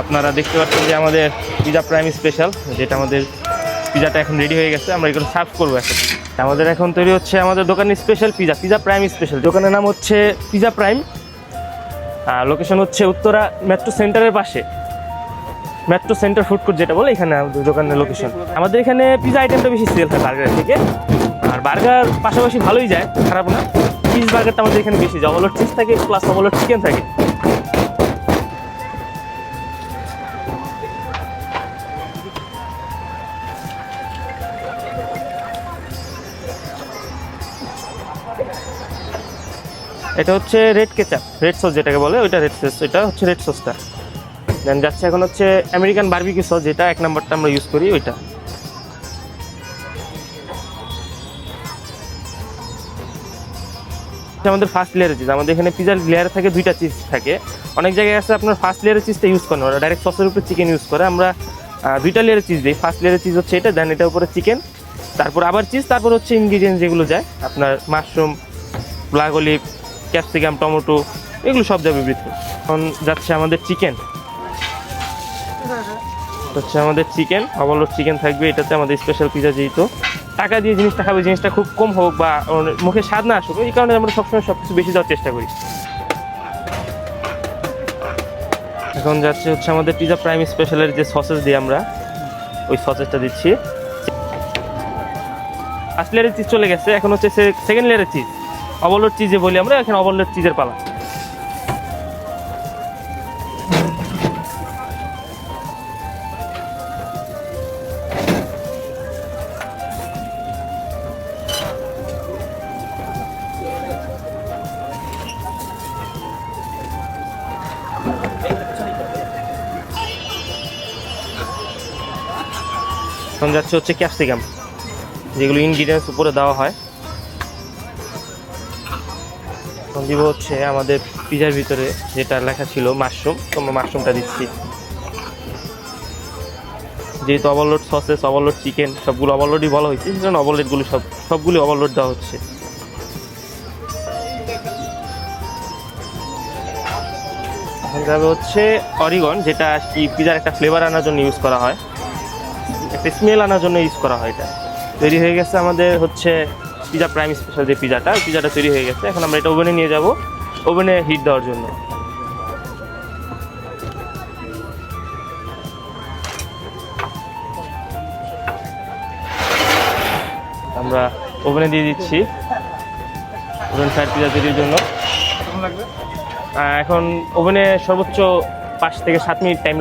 আপনারা দেখতে পাচ্ছেন যে আমাদের পিজা প্রাইম স্পেশাল, যেটা আমাদের পিজাটা এখন রেডি হয়ে গেছে। আমরা এগুলো সার্ভ করবো এখন। আমাদের এখন তৈরি হচ্ছে আমাদের দোকানের স্পেশাল পিজা প্রাইম স্পেশাল। দোকানের নাম হচ্ছে পিজা প্রাইম। লোকেশন হচ্ছে উত্তরা মেট্রো সেন্টারের পাশে, মেট্রো সেন্টার ফুড কোর্ট যেটা বলে, এখানে আমাদের দোকানের লোকেশন। আমাদের এখানে পিজা আইটেমটা বেশি সেল হয় বার্গারের থেকে, আর বার্গার পাশাপাশি ভালোই যায়, খারাপ না। চিজ বার্গারটা আমাদের এখানে বেশি যায়, ওভারলোড চিজ থাকে প্লাস ওভারলোড চিকেন থাকে। এটা হচ্ছে রেড কেচাপ, রেড সস যেটাকে বলে, ওইটা রেড সস, এটা হচ্ছে রেড সসটা। দেন যাচ্ছে এখন হচ্ছে আমেরিকান বারবিকিউ সস, যেটা 1 নম্বরটা আমরা ইউজ করি, ওইটা। আমাদের ফার্স্ট লেয়ারের চিজ, আমাদের এখানে পিজার লেয়ার থাকে 2টা চিজ থাকে। অনেক জায়গায় আছে আপনার ফার্স্ট লেয়ারের চিজটা ইউজ করে না, ওরা ডাইরেক্ট সসের উপরে চিকেন ইউজ করে। আমরা 2টা লেয়ারের চিজ দিই। ফার্স্ট লেয়ারের চিজ হচ্ছে এটা, দেন এটার উপরে চিকেন, তারপর আবার চিজ, তারপর হচ্ছে ইনগ্রিডিয়েন্টস যেগুলো যায় আপনার mushroom, black olive, capsicum, tomato, এগুলো সব যাবে ভিতরে। এখন যাচ্ছে আমাদের চিকেন, হচ্ছে আমাদের চিকেন, ওভারলোড চিকেন থাকবে এটাতে। আমাদের স্পেশাল পিজা, যেহেতু টাকা দিয়ে জিনিসটা খাবে, জিনিসটা খুব কম হোক বা মুখে স্বাদ না আসুক, এই কারণে আমরা সবসময় সব কিছু বেশি দেওয়ার চেষ্টা করি। এখন যাচ্ছে হচ্ছে আমাদের পিজা প্রাইম স্পেশালের যে সসেস দিই আমরা, ওই সসেসটা দিচ্ছি। ফার্স্ট লেয়ারের চিজ চলে গেছে, এখন হচ্ছে সেকেন্ড লেয়ারের চিজ, ওভারলোড চিজে বলি আমরা, এখন ওভারলোড চিজের পালা। এখন যাচ্ছে হচ্ছে ক্যাপসিকাম, যেগুলো ইনগ্রিডিয়েন্টস উপরে দেওয়া হয়। এখন দিব হচ্ছে আমাদের পিজার ভিতরে যেটা লেখা ছিল মাশরুম, তো আমরা মাশরুমটা দিচ্ছি। যেহেতু ওভারলোড সসেস, ওভারলোড চিকেন, সবগুলো ওভারলোডই বলা হয়েছে, সেজন্য ওভারলোডগুলো সবগুলি ওভারলোড দেওয়া হচ্ছে। এখন যাবে হচ্ছে অরিগন, যেটা কি পিজার একটা ফ্লেভার আনার জন্য ইউজ করা হয়, একটা স্মেল আনার জন্য ইউজ করা হয়। এটা তৈরি হয়ে গেছে আমাদের হচ্ছে পিজা প্রাইম স্পেশাল যে পিজাটা তৈরি হয়ে গেছে। এখন আমরা এটা ওভেনে নিয়ে যাব, ওভেনে হিট দেওয়ার জন্য। আমরা ওভেনে দিয়ে দিচ্ছি, ওভেন ফায়ার পিজা তৈরির জন্য। এখন ওভেনে সর্বোচ্চ 5 থেকে 7 মিনিট টাইম